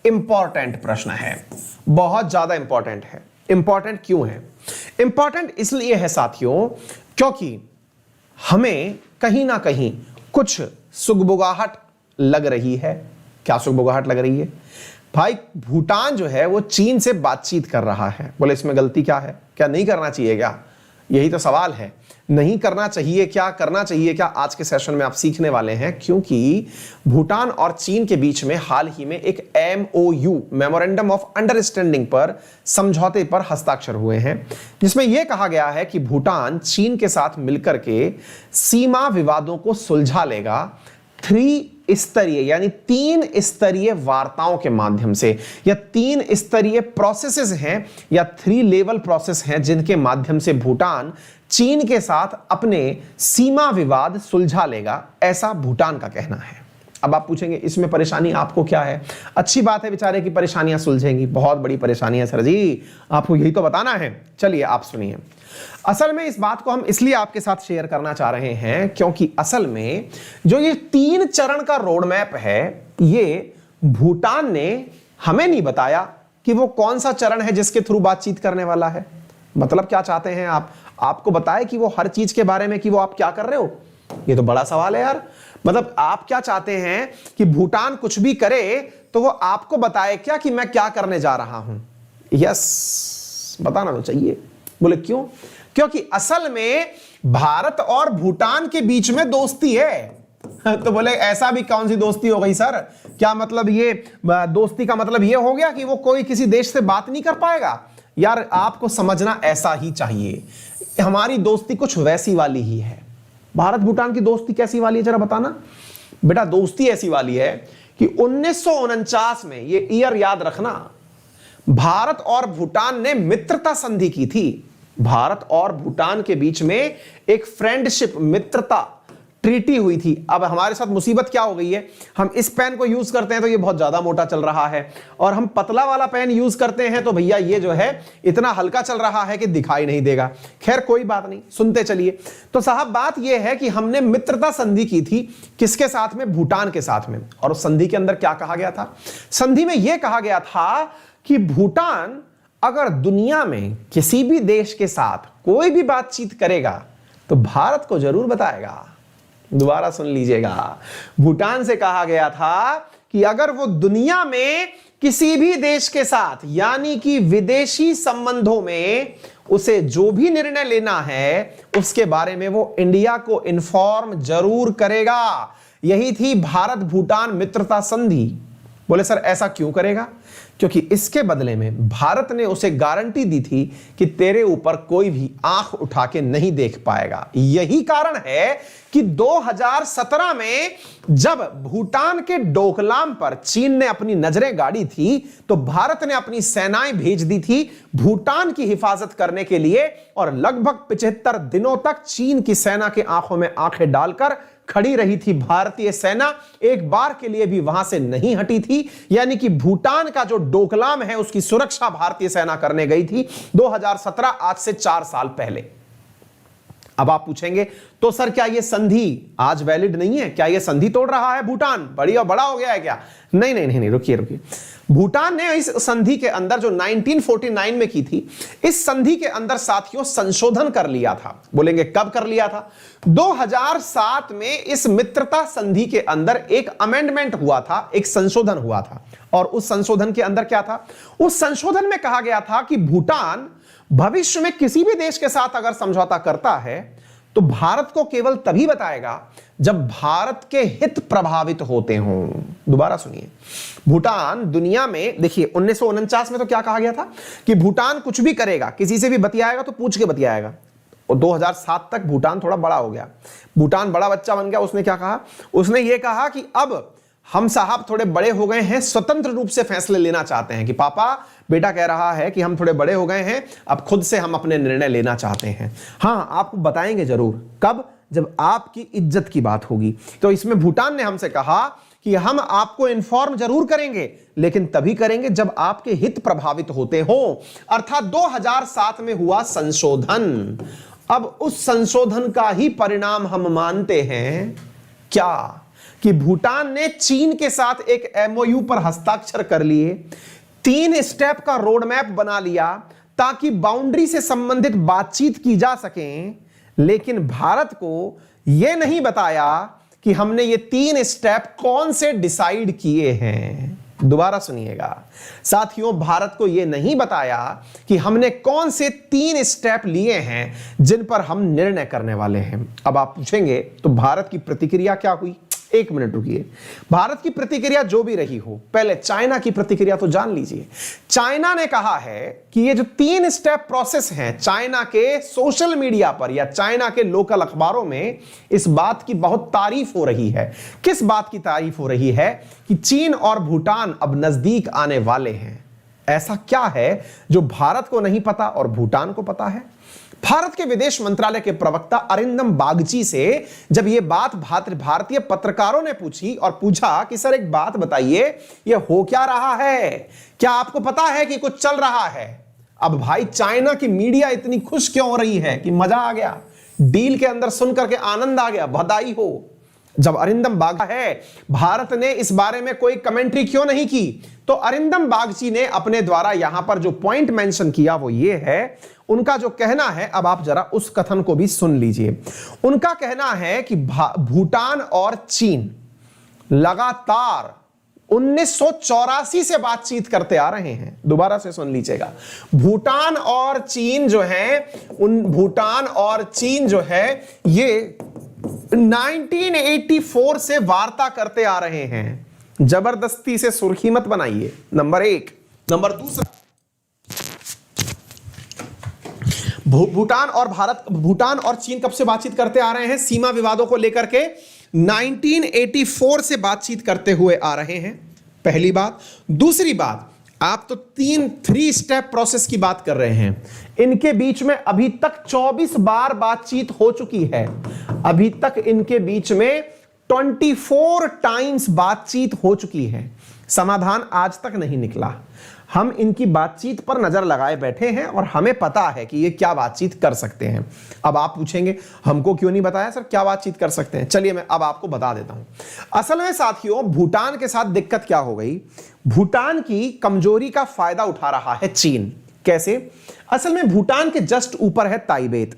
Important प्रश्न है, बहुत ज्यादा इंपॉर्टेंट है। इंपॉर्टेंट क्यों है? इंपॉर्टेंट इसलिए है साथियों क्योंकि हमें कहीं ना कहीं कुछ सुगबुगाहट लग रही है। क्या सुगबुगाहट लग रही है? भाई भूटान जो है वो चीन से बातचीत कर रहा है। बोले इसमें गलती क्या है? क्या नहीं करना चाहिए क्या? यही तो सवाल है। नहीं करना चाहिए क्या, करना चाहिए क्या, आज के सेशन में आप सीखने वाले हैं। क्योंकि भूटान और चीन के बीच में हाल ही में एक MOU मेमोरेंडम ऑफ अंडरस्टैंडिंग पर समझौते पर हस्ताक्षर हुए हैं, जिसमें यह कहा गया है कि भूटान चीन के साथ मिलकर के सीमा विवादों को सुलझा लेगा 3 स्तरीय यानी 3 स्तरीय वार्ताओं के माध्यम से, या 3 स्तरीय प्रोसेसेस हैं या 3 लेवल प्रोसेस हैं जिनके माध्यम से भूटान चीन के साथ अपने सीमा विवाद सुलझा लेगा, ऐसा भूटान का कहना है। अब आप पूछेंगे इसमें परेशानी आपको क्या है? अच्छी बात है बेचारे की परेशानियां सुलझेंगी, बहुत बड़ी परेशानी है सर जी, आपको यही तो बताना है। चलिए आप सुनिए। असल में इस बात को हम इसलिए आपके साथ शेयर करना चाह रहे हैं क्योंकि असल में जो ये 3 चरण का रोड मैप है, ये भूटान ने हमें नहीं बताया कि वो कौन सा चरण है जिसके थ्रू बातचीत करने वाला है। मतलब क्या चाहते हैं आप? आपको बताए कि वो हर चीज के बारे में कि वो आप क्या कर रहे हो? ये तो बड़ा सवाल है यार। मतलब आप क्या चाहते हैं कि भूटान कुछ भी करे तो वो आपको बताए क्या कि मैं क्या करने जा रहा हूं? यस, बताना तो चाहिए। बोले क्यों? क्योंकि असल में भारत और भूटान के बीच में दोस्ती है। तो बोले ऐसा भी कौन सी दोस्ती हो गई सर? क्या मतलब ये दोस्ती का मतलब ये हो गया कि वो कोई किसी देश से बात नहीं कर पाएगा? यार आपको समझना ऐसा ही चाहिए। हमारी दोस्ती कुछ वैसी वाली ही है। भारत भूटान की दोस्ती कैसी वाली है जरा बताना बेटा। दोस्ती ऐसी वाली है कि 1949 में, ये ईयर याद रखना, भारत और भूटान ने मित्रता संधि की थी। भारत और भूटान के बीच में एक फ्रेंडशिप, मित्रता ट्रीटी हुई थी। अब हमारे साथ मुसीबत क्या हो गई है, हम इस पेन को यूज करते हैं तो ये बहुत ज्यादा मोटा चल रहा है, और हम पतला वाला पेन यूज करते हैं तो भैया ये जो है इतना हल्का चल रहा है कि दिखाई नहीं देगा। खैर कोई बात नहीं, सुनते चलिए। तो साहब बात यह है कि हमने मित्रता संधि की थी, किसके साथ में? भूटान के साथ में। और उस संधि के अंदर क्या कहा गया था? संधि में यह कहा गया था कि भूटान अगर दुनिया में किसी भी देश के साथ कोई भी बातचीत करेगा तो भारत को जरूर बताएगा। दोबारा सुन लीजिएगा। भूटान से कहा गया था कि अगर वो दुनिया में किसी भी देश के साथ यानी कि विदेशी संबंधों में उसे जो भी निर्णय लेना है उसके बारे में वो इंडिया को इन्फॉर्म जरूर करेगा। यही थी भारत भूटान मित्रता संधि। बोले सर ऐसा क्यों करेगा? क्योंकि इसके बदले में भारत ने उसे गारंटी दी थी कि तेरे ऊपर कोई भी आंख उठा के नहीं देख पाएगा। यही कारण है कि 2017 में जब भूटान के डोकलाम पर चीन ने अपनी नजरें गाड़ी थी तो भारत ने अपनी सेनाएं भेज दी थी भूटान की हिफाजत करने के लिए, और लगभग 75 दिनों तक चीन की सेना के आंखों में आंखें डालकर खड़ी रही थी भारतीय सेना। एक बार के लिए भी वहां से नहीं हटी थी। यानी कि भूटान का जो डोकलाम है उसकी सुरक्षा भारतीय सेना करने गई थी 2017, आज से 4 साल पहले। अब आप पूछेंगे तो सर क्या यह संधि आज वैलिड नहीं है? क्या यह संधि तोड़ रहा है भूटान? बड़ी और बड़ा हो गया है क्या? नहीं नहीं नहीं, रुकिए। भूटान ने इस संधि के अंदर जो 1949 में की थी, इस संधि के अंदर साथियों संशोधन कर लिया था। बोलेंगे कब कर लिया था? 2007 में इस मित्रता संधि के अंदर एक अमेंडमेंट हुआ था, एक संशोधन हुआ था। और उस संशोधन के अंदर क्या था? उस संशोधन में कहा गया था कि भूटान भविष्य में किसी भी देश के साथ अगर समझौता करता है तो भारत को केवल तभी बताएगा जब भारत के हित प्रभावित होते हों। दोबारा सुनिए। भूटान दुनिया में, देखिए 1949 में तो क्या कहा गया था कि भूटान कुछ भी करेगा, किसी से भी बतियाएगा तो पूछ के बतियाएगा। और 2007 तक भूटान थोड़ा बड़ा हो गया, भूटान बड़ा बच्चा बन गया। उसने क्या कहा? उसने ये कहा कि अब हम साहब थोड़े बड़े हो गए हैं, स्वतंत्र रूप से फैसले लेना चाहते हैं। कि पापा, बेटा कह रहा है कि हम थोड़े बड़े हो गए हैं, अब खुद से हम अपने निर्णय लेना चाहते हैं। हाँ, आपको बताएंगे जरूर। कब? जब आपकी इज्जत की बात होगी। तो इसमें भूटान ने हमसे कहा कि हम आपको इन्फॉर्म जरूर करेंगे, लेकिन तभी करेंगे जब आपके हित प्रभावित होते हो। अर्थात 2007 में हुआ संशोधन। अब उस संशोधन का ही परिणाम हम मानते हैं क्या? कि भूटान ने चीन के साथ एक एमओयू पर हस्ताक्षर कर लिए, 3 स्टेप का रोड मैप बना लिया ताकि बाउंड्री से संबंधित बातचीत की जा सके, लेकिन भारत को यह नहीं बताया कि हमने ये 3 स्टेप कौन से डिसाइड किए हैं। दोबारा सुनिएगा साथियों, भारत को यह नहीं बताया कि हमने कौन से 3 स्टेप लिए हैं जिन पर हम निर्णय करने वाले हैं। अब आप पूछेंगे तो भारत की प्रतिक्रिया क्या हुई? 1 मिनट रुकिए। भारत की प्रतिक्रिया जो भी रही हो, पहले चाइना की प्रतिक्रिया तो जान लीजिए। चाइना ने कहा है कि ये जो 3 स्टेप प्रोसेस हैं, चाइना के सोशल मीडिया पर या चाइना के लोकल अखबारों में इस बात की बहुत तारीफ हो रही है। किस बात की तारीफ हो रही है? कि चीन और भूटान अब नजदीक आने वाले हैं। ऐसा क्या है जो भारत को नहीं पता और भूटान को पता है? भारत के विदेश मंत्रालय के प्रवक्ता अरिंदम बागची से जब यह बात भारतीय पत्रकारों ने पूछी और पूछा कि सर एक बात बताइए, यह हो क्या रहा है, क्या आपको पता है कि कुछ चल रहा है? अब भाई चाइना की मीडिया इतनी खुश क्यों हो रही है कि मजा आ गया, डील के अंदर सुन करके आनंद आ गया, बधाई हो। जब अरिंदम बागची है, भारत ने इस बारे में कोई कमेंट्री क्यों नहीं की? तो अरिंदम बागची ने अपने द्वारा यहां पर जो पॉइंट मेंशन किया वो ये है, उनका जो कहना है, अब आप जरा उस कथन को भी सुन लीजिए। उनका कहना है कि भूटान और चीन लगातार 1984 से बातचीत करते आ रहे हैं। दोबारा से सुन लीजिएगा, भूटान और चीन जो है ये 1984 से वार्ता करते आ रहे हैं। जबरदस्ती से सुर्खी मत बनाइए, नंबर 1। नंबर 2, भूटान और चीन कब से बातचीत करते आ रहे हैं? सीमा विवादों को लेकर के 1984 से बातचीत करते हुए आ रहे हैं, पहली बात। दूसरी बात, आप तो 3 स्टेप प्रोसेस की बात कर रहे हैं, इनके बीच में अभी तक 24 बार बातचीत हो चुकी है। अभी तक इनके बीच में 24 टाइम्स बातचीत हो चुकी है, समाधान आज तक नहीं निकला। हम इनकी बातचीत पर नजर लगाए बैठे हैं और हमें पता है कि ये क्या बातचीत कर सकते हैं। अब आप पूछेंगे हमको क्यों नहीं बताया सर, क्या बातचीत कर सकते हैं? चलिए मैं अब आपको बता देता हूं। असल में साथियों, भूटान के साथ दिक्कत क्या हो गई? भूटान की कमजोरी का फायदा उठा रहा है चीन। कैसे? असल में भूटान के जस्ट ऊपर है ताइबेत,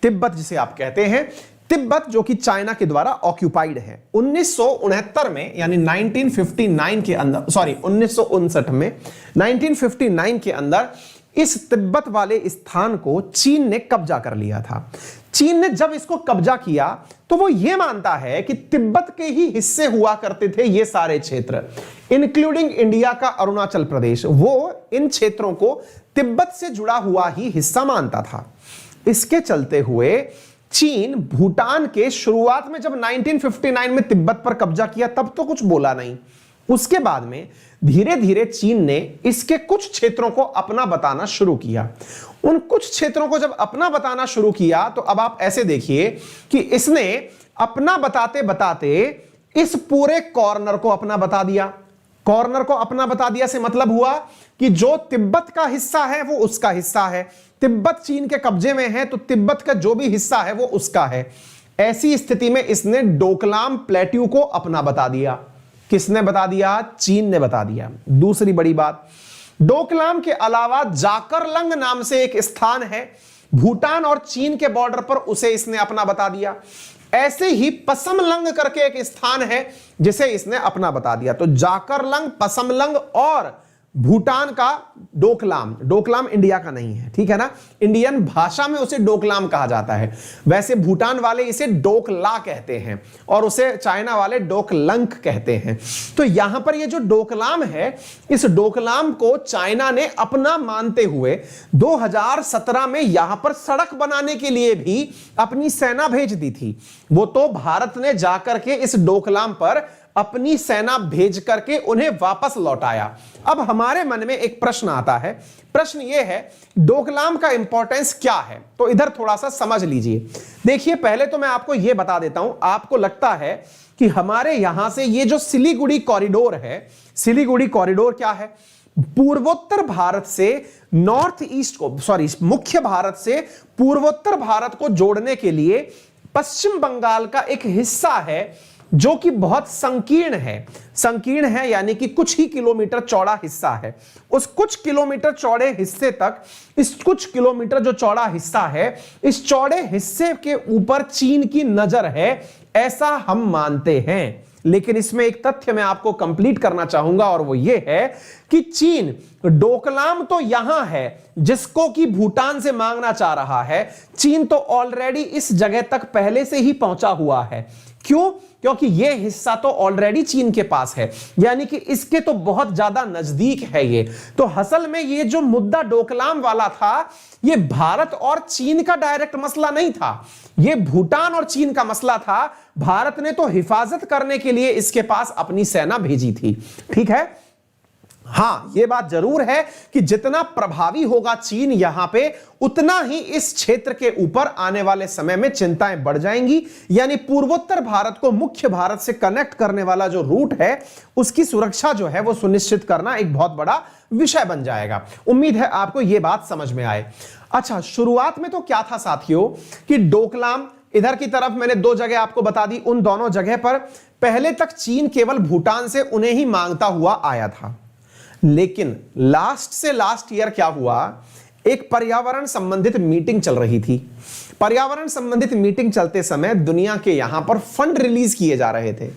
तिब्बत जिसे आप कहते हैं, तिब्बत जो कि चाइना के द्वारा ऑक्यूपाइड है। 1969 में यानी 1959 के अंदर, सॉरी 1959 में, 1959 के अंदर इस तिब्बत वाले स्थान को चीन ने कब्जा कर लिया था। चीन ने जब इसको कब्जा किया तो वो ये मानता है कि तिब्बत के ही हिस्से हुआ करते थे ये सारे क्षेत्र, इंक्लूडिंग इंडिया का अरुणाचल प्रदेश। वो इन क्षेत्रों को तिब्बत से जुड़ा हुआ ही हिस्सा मानता था। इसके चलते हुए चीन भूटान के शुरुआत में जब 1959 में तिब्बत पर कब्जा किया तब तो कुछ बोला नहीं। उसके बाद में धीरे धीरे चीन ने इसके कुछ क्षेत्रों को अपना बताना शुरू किया। उन कुछ क्षेत्रों को जब अपना बताना शुरू किया तो अब आप ऐसे देखिए कि इसने अपना बताते बताते इस पूरे कॉर्नर को अपना बता दिया। कॉर्नर को अपना बता दिया से मतलब हुआ कि जो तिब्बत का हिस्सा है वो उसका हिस्सा है, तिब्बत चीन के कब्जे में है तो तिब्बत का जो भी हिस्सा है वो उसका है। ऐसी स्थिति में इसने डोकलाम प्लेट्यू को अपना बता दिया। किसने बता दिया? चीन ने बता दिया। दूसरी बड़ी बात, डोकलाम के अलावा जाकरलंग नाम से एक स्थान है भूटान और चीन के बॉर्डर पर, उसे इसने अपना बता दिया। ऐसे ही पसमलंग करके एक स्थान है जिसे इसने अपना बता दिया। तो जाकरलंग, पसमलंग और भूटान का डोकलाम, डोकलाम इंडिया का नहीं है, ठीक है ना, इंडियन भाषा में उसे डोकलाम कहा जाता है। वैसे भूटान वाले इसे डोकला कहते हैं और उसे चाइना वाले डोकलंक कहते हैं। तो यहां पर ये जो डोकलाम है, इस डोकलाम को चाइना ने अपना मानते हुए 2017 में यहां पर सड़क बनाने के लिए भी अपनी सेना भेज दी थी। वो तो भारत ने जाकर के इस डोकलाम पर अपनी सेना भेज करके उन्हें वापस लौटाया। अब हमारे मन में एक प्रश्न आता है, प्रश्न यह है डोकलाम का इंपॉर्टेंस क्या है? तो इधर थोड़ा सा समझ लीजिए। देखिए, पहले तो मैं आपको यह बता देता हूं, आपको लगता है कि हमारे यहां से ये जो सिलीगुड़ी कॉरिडोर है, सिलीगुड़ी कॉरिडोर क्या है? पूर्वोत्तर भारत से नॉर्थ ईस्ट को, सॉरी मुख्य भारत से पूर्वोत्तर भारत को जोड़ने के लिए पश्चिम बंगाल का एक हिस्सा है जो कि बहुत संकीर्ण है। संकीर्ण है यानी कि कुछ ही किलोमीटर चौड़ा हिस्सा है। उस कुछ किलोमीटर चौड़े हिस्से तक, इस कुछ किलोमीटर जो चौड़ा हिस्सा है, इस चौड़े हिस्से के ऊपर चीन की नजर है, ऐसा हम मानते हैं। लेकिन इसमें एक तथ्य मैं आपको कंप्लीट करना चाहूंगा और वो ये है कि चीन डोकलाम तो यहां है जिसको कि भूटान से मांगना चाह रहा है। चीन तो ऑलरेडी इस जगह तक पहले से ही पहुंचा हुआ है। क्यों? क्योंकि यह हिस्सा तो ऑलरेडी चीन के पास है, यानी कि इसके तो बहुत ज्यादा नजदीक है ये। तो असल में ये जो मुद्दा डोकलाम वाला था, ये भारत और चीन का डायरेक्ट मसला नहीं था, ये भूटान और चीन का मसला था। भारत ने तो हिफाजत करने के लिए इसके पास अपनी सेना भेजी थी। ठीक है, हां यह बात जरूर है कि जितना प्रभावी होगा चीन यहां पे, उतना ही इस क्षेत्र के ऊपर आने वाले समय में चिंताएं बढ़ जाएंगी। यानी पूर्वोत्तर भारत को मुख्य भारत से कनेक्ट करने वाला जो रूट है, उसकी सुरक्षा जो है वो सुनिश्चित करना एक बहुत बड़ा विषय बन जाएगा। उम्मीद है आपको यह बात समझ में आए। अच्छा, शुरुआत में तो क्या था साथियों कि डोकलाम इधर की तरफ मैंने 2 जगह आपको बता दी, उन दोनों जगह पर पहले तक चीन केवल भूटान से उन्हें ही मांगता हुआ आया था। लेकिन लास्ट ईयर क्या हुआ, एक पर्यावरण संबंधित मीटिंग चल रही थी। पर्यावरण संबंधित मीटिंग चलते समय दुनिया के यहां पर फंड रिलीज किए जा रहे थे।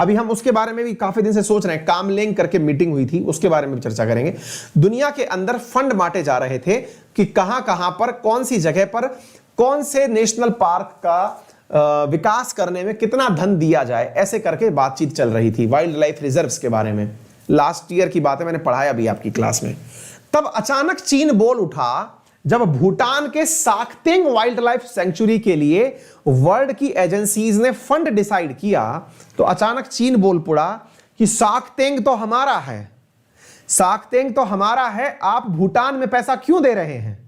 अभी हम उसके बारे में भी काफी दिन से सोच रहे हैं, कामलेंग करके मीटिंग हुई थी, उसके बारे में भी चर्चा करेंगे। दुनिया के अंदर फंड बांटे जा रहे थे कि कहां कहां पर, कौन सी जगह पर, कौन से नेशनल पार्क का विकास करने में कितना धन दिया जाए, ऐसे करके बातचीत चल रही थी वाइल्ड लाइफ रिजर्व्स के बारे में। लास्ट ईयर की बात है, मैंने पढ़ाया भी आपकी क्लास में। तब अचानक चीन बोल उठा, जब भूटान के साक्तेंग वाइल्ड लाइफ सेंचुरी के लिए वर्ल्ड की एजेंसीज ने फंड डिसाइड किया, तो अचानक चीन बोल पड़ा कि साक्तेंग तो हमारा है, साक्तेंग तो हमारा है, आप भूटान में पैसा क्यों दे रहे हैं?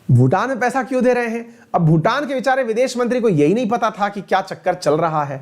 भूटान में पैसा क्यों दे रहे हैं? अब भूटान के बेचारे विदेश मंत्री को यही नहीं पता था कि क्या चक्कर चल रहा है।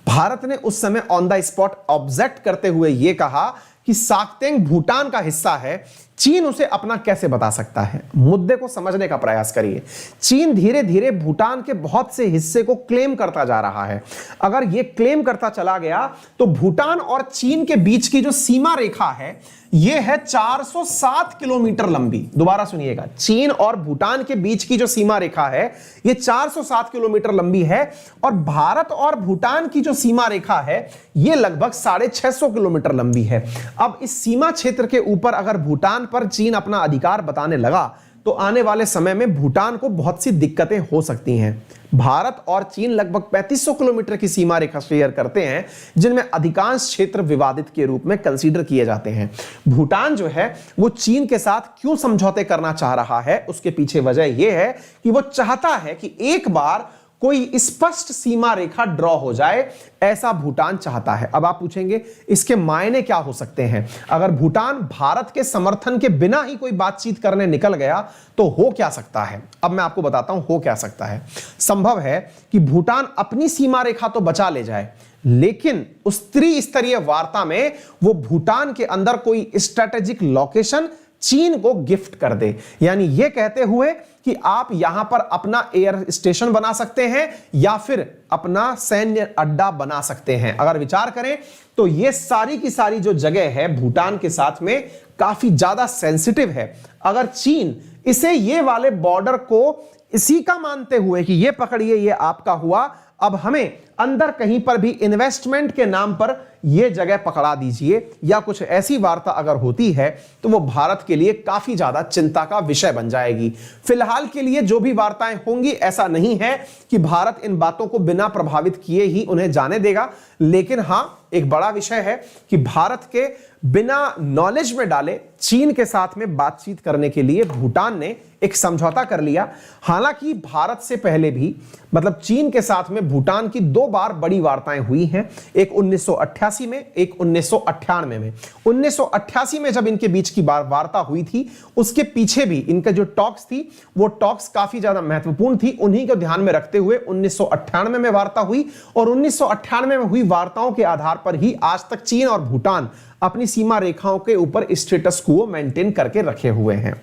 भारत ने उस समय ऑन द स्पॉट ऑब्जेक्ट करते हुए यह कहा कि साक्तेंग भूटान का हिस्सा है, चीन उसे अपना कैसे बता सकता है। मुद्दे को समझने का प्रयास करिए। चीन धीरे धीरे भूटान के बहुत से हिस्से को क्लेम करता जा रहा है। अगर यह क्लेम करता चला गया तो भूटान और चीन के बीच की जो सीमा रेखा है, यह है 407 किलोमीटर लंबी। दोबारा सुनिएगा, चीन और भूटान के बीच की जो सीमा रेखा है, यह 407 किलोमीटर लंबी है, और भारत और भूटान की जो सीमा रेखा है, यह लगभग 650 किलोमीटर लंबी है। अब इस सीमा क्षेत्र के ऊपर अगर भूटान पर चीन अपना अधिकार बताने लगा, तो आने वाले समय में भूटान को बहुत सी दिक्कतें हो सकती हैं। भारत और चीन लगभग 3500 किलोमीटर की सीमा रेखा शेयर करते हैं, जिनमें अधिकांश क्षेत्र विवादित के रूप में कंसीडर किए जाते हैं। भूटान जो है वो चीन के साथ क्यों समझौते करना चाह रहा है, उसके पीछे वजह यह है कि वो चाहता है कि एक बार कोई स्पष्ट सीमा रेखा ड्रॉ हो जाए, ऐसा भूटान चाहता है। अब आप पूछेंगे इसके मायने क्या हो सकते हैं? अगर भूटान भारत के समर्थन के बिना ही कोई बातचीत करने निकल गया तो हो क्या सकता है? अब मैं आपको बताता हूं हो क्या सकता है। संभव है कि भूटान अपनी सीमा रेखा तो बचा ले जाए, लेकिन उस त्रिस्तरीय वार्ता में वो भूटान के अंदर कोई स्ट्रेटेजिक लोकेशन चीन को गिफ्ट कर दे। यानी यह कहते हुए कि आप यहां पर अपना एयर स्टेशन बना सकते हैं या फिर अपना सैन्य अड्डा बना सकते हैं। अगर विचार करें तो यह सारी की सारी जो जगह है भूटान के साथ में काफी ज्यादा सेंसिटिव है। अगर चीन इसे ये वाले बॉर्डर को इसी का मानते हुए कि ये पकड़िए ये आपका हुआ, अब हमें अंदर कहीं पर भी इन्वेस्टमेंट के नाम पर यह जगह पकड़ा दीजिए, या कुछ ऐसी वार्ता अगर होती है तो वो भारत के लिए काफी ज्यादा चिंता का विषय बन जाएगी। फिलहाल के लिए जो भी वार्ताएं होंगी, ऐसा नहीं है कि भारत इन बातों को बिना प्रभावित किए ही उन्हें जाने देगा, लेकिन हां एक बड़ा विषय है कि भारत के बिना नॉलेज में डाले चीन के साथ में बातचीत करने के लिए भूटान ने एक समझौता कर लिया। हालांकि भारत से पहले भी, मतलब चीन के साथ में भूटान की 2 बार बड़ी वार्ताएं हुई हैं, एक 1988 में, एक 1998 में। 1988 में जब इनके बीच की वार्ता हुई थी, उसके पीछे भी इनका जो टॉक्स थी वो टॉक्स काफी ज्यादा महत्वपूर्ण थी। उन्हीं को ध्यान में रखते हुए 1998 में वार्ता हुई, और 1998 में हुई वार्ताओं के आधार पर ही आज तक चीन और भूटान अपनी सीमा रेखाओं के ऊपर स्टेटस को मेंटेन करके रखे हुए हैं।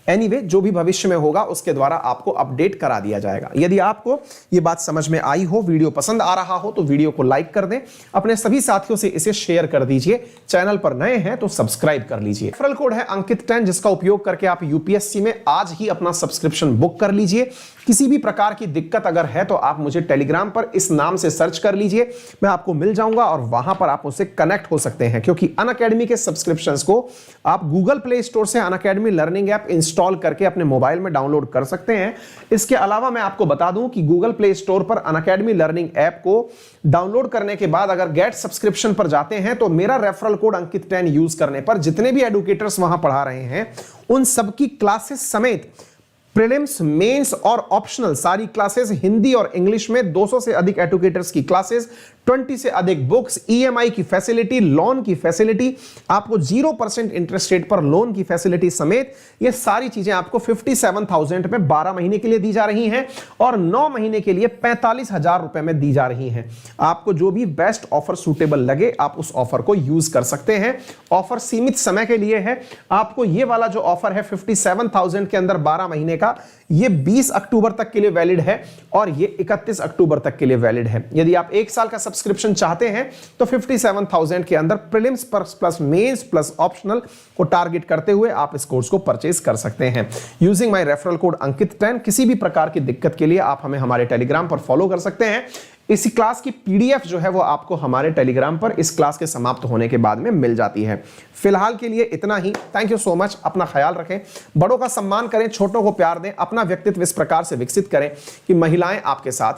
एनीवे जो भी भविष्य में होगा उसके द्वारा आपको अपडेट करा दिया जाएगा। यदि आपको ये बात समझ में आई हो, वीडियो पसंद आ रहा हो तो वीडियो को लाइक कर दें, अपने सभी साथियों से इसे शेयर कर दीजिए, चैनल पर नए हैं तो सब्सक्राइब कर लीजिए। रेफरल कोड है अंकित 10 जिसका उपयोग करके आप यूपीएससी में आज ही अपना सब्सक्रिप्शन बुक कर लीजिए। किसी भी प्रकार की दिक्कत अगर है तो आप मुझे टेलीग्राम पर इस नाम से सर्च कर लीजिए, मैं आपको मिल जाऊंगा और वहां पर आप मुझसे कनेक्ट हो सकते हैं, क्योंकि अनअकैडमी के सब्सक्रिप्शंस को आप गूगल प्ले स्टोर से अनअकैडमी लर्निंग ऐप इंस्टॉल करके अपने मोबाइल में डाउनलोड कर सकते हैं। इसके अलावा मैं आपको बता दूं कि गूगल प्ले स्टोर पर अनअकैडमी लर्निंग ऐप को डाउनलोड करने के बाद अगर गेट सब्सक्रिप्शन पर जाते हैं तो मेरा रेफरल कोड अंकित 10 यूज करने पर जितने भी एडुकेटर्स वहां पढ़ा रहे हैं उन सबकी क्लासेस समेत प्रीलिम्स, मेंस और ऑप्शनल सारी क्लासेस हिंदी और इंग्लिश में 200 से अधिक एडुकेटर्स की क्लासेस, 20 से अधिक बुक्स, ईएमआई की फैसिलिटी, लोन की फैसिलिटी, आपको 0% इंटरेस्ट रेट पर लोन की फैसिलिटी समेत ये सारी चीजें आपको 57,000 में 12 महीने के लिए दी जा रही हैं और 9 महीने के लिए 45,000 रुपए में दी जा रही हैं। आपको जो भी बेस्ट ऑफर सूटेबल लगे आप उस ऑफर को यूज कर सकते हैं। ऑफर सीमित समय के लिए है। आपको ये वाला जो ऑफर है 57,000 के अंदर 12 महीने का, ये 20 अक्टूबर तक के लिए वैलिड है और ये 31 अक्टूबर तक के लिए वैलिड है। यदि आप एक साल का सब्सक्रिप्शन चाहते हैं तो 57,000 के अंदर prelims plus mains plus optional को टारगेट करते हुए आप इस कोर्स को परचेज कर सकते हैं यूजिंग माय रेफरल कोड अंकित 10। किसी भी प्रकार की दिक्कत के लिए आप हमें हमारे टेलीग्राम पर फॉलो कर सकते हैं। इसी क्लास की पीडीएफ जो है वो आपको हमारे टेलीग्राम पर इस क्लास के समाप्त होने के बाद में मिल जाती है। फिलहाल के लिए इतना ही। Thank you so much. अपना ख्याल रखें, बड़ों का सम्मान करें, छोटों को प्यार दें, अपना व्यक्तित्व इस प्रकार से विकसित करें कि महिलाएं आपके साथ